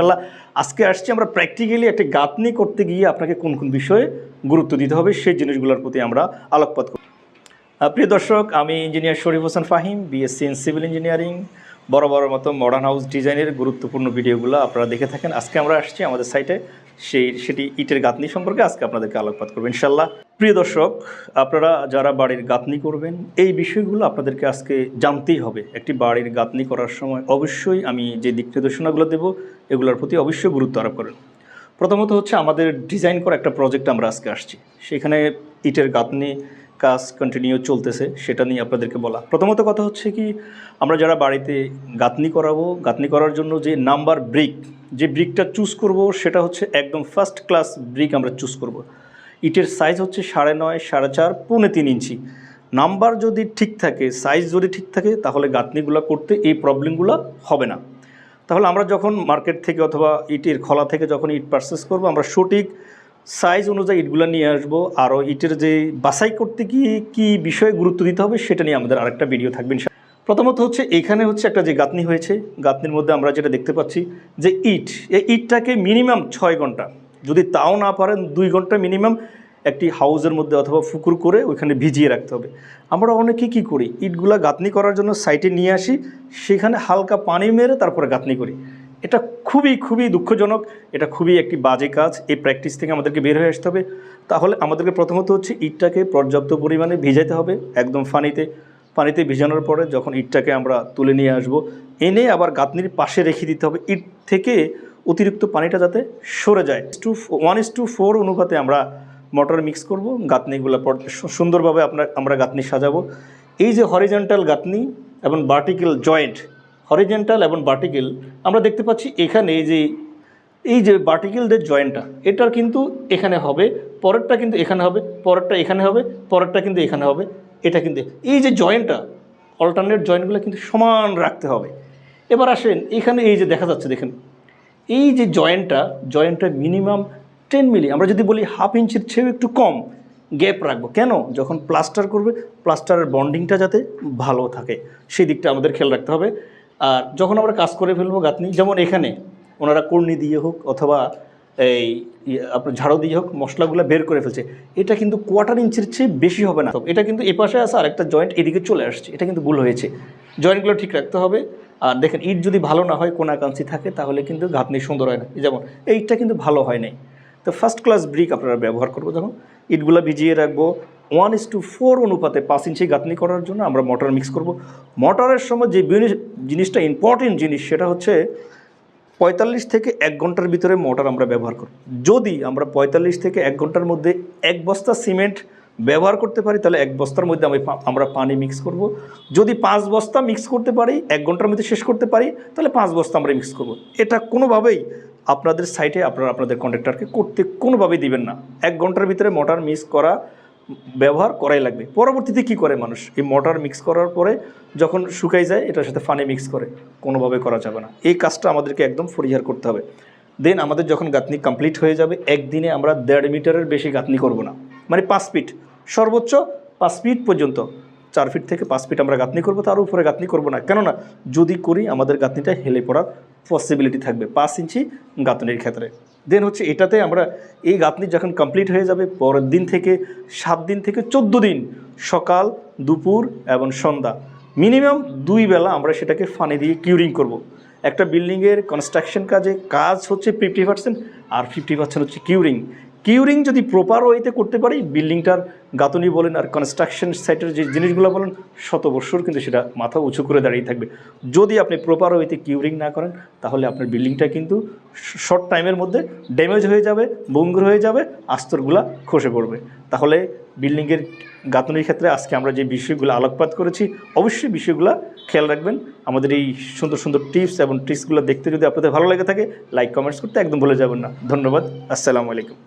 ইনশাল্লাহ আজকে আসছি আমরা প্র্যাকটিক্যালি একটা গাঁথনি করতে গিয়ে আপনাকে কোন কোন বিষয়ে গুরুত্ব দিতে হবে সেই জিনিসগুলোর প্রতি আমরা আলোকপাত করি। প্রিয় দর্শক, আমি engineer Sharif Hossain Fahim, BSc in civil engineering. বড় মতো মডার্ন হাউস ডিজাইনের গুরুত্বপূর্ণ ভিডিওগুলো আপনারা দেখে থাকেন। আজকে আমরা আসছি আমাদের সাইটে সেটি ইটের গাঁথনি সম্পর্কে আজকে আপনাদেরকে আলোকপাত করবো ইনশাল্লাহ। প্রিয় দর্শক, আপনারা যারা বাড়ির গাঁথনি করবেন এই বিষয়গুলো আপনাদেরকে আজকে জানতেই হবে। একটি বাড়ির গাঁথনি করার সময় অবশ্যই আমি যে দিক নির্দেশনাগুলো দেবো এগুলোর প্রতি অবশ্যই গুরুত্ব আরোপ করেন। প্রথমত হচ্ছে আমাদের ডিজাইন করা একটা প্রজেক্ট আমরা আজকে আসছি, সেখানে ইটের গাঁথনি কাজ কন্টিনিউ চলতেছে, সেটা নিয়ে আপনাদেরকে বলা। প্রথমত কথা হচ্ছে কি, আমরা যারা বাড়িতে গাঁথনি করাবো, গাঁথনি করার জন্য যে নাম্বার ব্রিক, যে ব্রিকটা চুজ করব সেটা হচ্ছে একদম ফার্স্ট ক্লাস ব্রিক আমরা চুজ করব। ইটের সাইজ হচ্ছে 9.5, 4.5, 3.5 ইঞ্চি। নাম্বার যদি ঠিক থাকে, সাইজ যদি ঠিক থাকে, তাহলে গাঁথনিগুলো করতে এই প্রবলেমগুলো হবে না। তাহলে আমরা যখন মার্কেট থেকে অথবা ইটের খলা থেকে যখন ইট পারচেস করব, আমরা সঠিক সাইজ অনুযায়ী ইটগুলো নিয়ে আসবো। আরও ইটের যে বাছাই করতে গিয়ে কী বিষয়ে গুরুত্ব দিতে হবে সেটা নিয়ে আমাদের আরেকটা ভিডিও থাকবে। প্রথমত হচ্ছে এইখানে হচ্ছে একটা যে গাঁথনি হয়েছে, গাঁথনির মধ্যে আমরা যেটা দেখতে পাচ্ছি যে এই ইটটাকে মিনিমাম 6 ঘন্টা, যদি তাও না পারেন 2 ঘন্টা মিনিমাম একটি হাউজের মধ্যে অথবা পুকুর করে ওইখানে ভিজিয়ে রাখতে হবে। আমরা অনেকে কী করি, ইটগুলা গাঁথনি করার জন্য সাইটে নিয়ে আসি, সেখানে হালকা পানি মেরে তারপরে গাঁথনি করি। এটা খুবই দুঃখজনক, এটা খুবই একটি বাজে কাজ। এই প্র্যাকটিস থেকে আমাদেরকে বের হয়ে আসতে হবে। তাহলে আমাদেরকে প্রথমত হচ্ছে ইটটাকে পর্যাপ্ত পরিমাণে ভিজাইতে হবে, একদম পানিতে ভিজানোর পরে যখন ইটটাকে আমরা তুলে নিয়ে আসব, এনে আবার গাঁথনির পাশে রেখে দিতে হবে। ইট থেকে অতিরিক্ত পানিটা যাতে সরে যায়। 1:4 অনুপাতে আমরা মটর মিক্স করব, গাঁথনিগুলো সুন্দরভাবে আমরা গাঁথনি সাজাবো। এই যে হরিজন্টাল গাঁথনি এবং ভার্টিক্যাল জয়েন্ট, হরিজন্টাল এবং ভার্টিক্যাল আমরা দেখতে পাচ্ছি এখানে এই যে ভার্টিক্যাল যে জয়েন্টটা, এটার কিন্তু এখানে হবে, পরেরটা কিন্তু এখানে হবে, পরেরটা এখানে হবে, পরেরটা কিন্তু এখানে হবে। এটা কিন্তু এই যে জয়েন্টটা, অল্টারনেট জয়েন্টগুলো কিন্তু সমান রাখতে হবে। এবার আসেন এখানে এই যে দেখা যাচ্ছে, দেখেন এই যে জয়েন্টটা মিনিমাম 10 মিলি, আমরা যদি বলি 1/2 ইঞ্চির চেয়েও একটু কম গ্যাপ রাখবো। কেন? যখন প্লাস্টার করবে প্লাস্টারের বন্ডিংটা যাতে ভালো থাকে, সেই দিকটা আমাদের খেয়াল রাখতে হবে। আর যখন আমরা কাজ করে ফেলবো গাঁথনি, যেমন এখানে ওনারা কর্নি দিয়ে হোক অথবা এই আপনার ঝাড়ু দিয়ে হোক মশলাগুলো বের করে ফেলছে, এটা কিন্তু 1/4 ইঞ্চির চেয়ে বেশি হবে না। এটা কিন্তু এ পাশে আসে আর একটা জয়েন্ট এদিকে চলে আসছে, এটা কিন্তু ভুল হয়েছে। জয়েন্টগুলো ঠিক রাখতে হবে। আর দেখেন ইট যদি ভালো না হয়, কোনাকাঞ্চি থাকে, তাহলে কিন্তু গাঁথনি সুন্দর হয় না। যেমন এইটা কিন্তু ভালো হয় নাই। তো ফার্স্ট ক্লাস ব্রিক আপনারা ব্যবহার করবো। যখন ইটগুলো ভিজিয়ে রাখবো 1:4 অনুপাতে 5 ইঞ্চি গাঁথনি করার জন্য আমরা মটর মিক্স করব। মটরের সময় যে জিনিসটা ইম্পর্টেন্ট জিনিস, সেটা হচ্ছে 45 থেকে 1 ঘন্টার ভিতরে মোটর আমরা ব্যবহার করব। যদি আমরা 45 থেকে 1 ঘন্টার মধ্যে 1 বস্তা সিমেন্ট ব্যবহার করতে পারি, তাহলে 1 বস্তার মধ্যে আমরা পানি মিক্স করব। যদি 5 বস্তা মিক্স করতে পারি, 1 ঘন্টার মধ্যে শেষ করতে পারি, তাহলে 5 বস্তা আমরা মিক্স করব। এটা কোনোভাবেই আপনাদের সাইটে আপনাদের কন্ট্রাক্টরকে করতে কোনোভাবেই দিবেন না। 1 ঘন্টার ভিতরে মোটর মিক্স করা ব্যবহার করাই লাগবে। পরবর্তীতে কি করে মানুষ, এই মটর মিক্স করার পরে যখন শুকাই যায় এটার সাথে পানি মিক্স করে, কোনোভাবে করা যাবে না। এই কাজটা আমাদেরকে একদম পরিহার করতে হবে। দেন আমাদের যখন গাঁথনি কমপ্লিট হয়ে যাবে, একদিনে আমরা 1.5 মিটারের বেশি গাঁথনি করব না, মানে 5 ফিট, সর্বোচ্চ 5 ফিট পর্যন্ত, 4 ফিট থেকে 5 ফিট আমরা গাঁথনি করবো, তার উপরে গাঁথনি করবো না। কেননা যদি করি আমাদের গাঁথনিটা হেলে পড়ার পসিবিলিটি থাকবে 5 ইঞ্চি গাঁথনির ক্ষেত্রে। দেন হচ্ছে এটাতে আমরা এই গাঁথনি যখন কমপ্লিট হয়ে যাবে, পরের দিন থেকে 7 দিন থেকে 14 দিন সকাল, দুপুর এবং সন্ধ্যা মিনিমাম 2 বেলা আমরা সেটাকে পানি দিয়ে কিউরিং করব। একটা বিল্ডিংয়ের কনস্ট্রাকশন কাজ হচ্ছে 50%, আর 50% হচ্ছে কিউরিং যদি প্রপার ওয়েতে করতে পারি, বিল্ডিংটার গাঁথনি বলেন আর কনস্ট্রাকশন সাইটের যে জিনিসগুলো বলেন, 100 বছর কিন্তু সেটা মাথা উঁচু করে দাঁড়িয়ে থাকবে। যদি আপনি প্রপার ওয়েতে কিউরিং না করেন, তাহলে আপনার বিল্ডিংটা কিন্তু শর্ট টাইমের মধ্যে ড্যামেজ হয়ে যাবে, ভঙ্গুর হয়ে যাবে, আস্তরগুলা খসে পড়বে। তাহলে বিল্ডিংয়ের গাঁথনির ক্ষেত্রে আজকে আমরা যে বিষয়গুলো আলোকপাত করেছি, অবশ্যই বিষয়গুলো খেয়াল রাখবেন। আমাদের এই সুন্দর টিপস এবং ট্রিক্সগুলো দেখতে যদি আপনাদের ভালো লেগে থাকে, লাইক কমেন্টস করতে একদম ভুলে যাবেন না। ধন্যবাদ। আসসালামু আলাইকুম।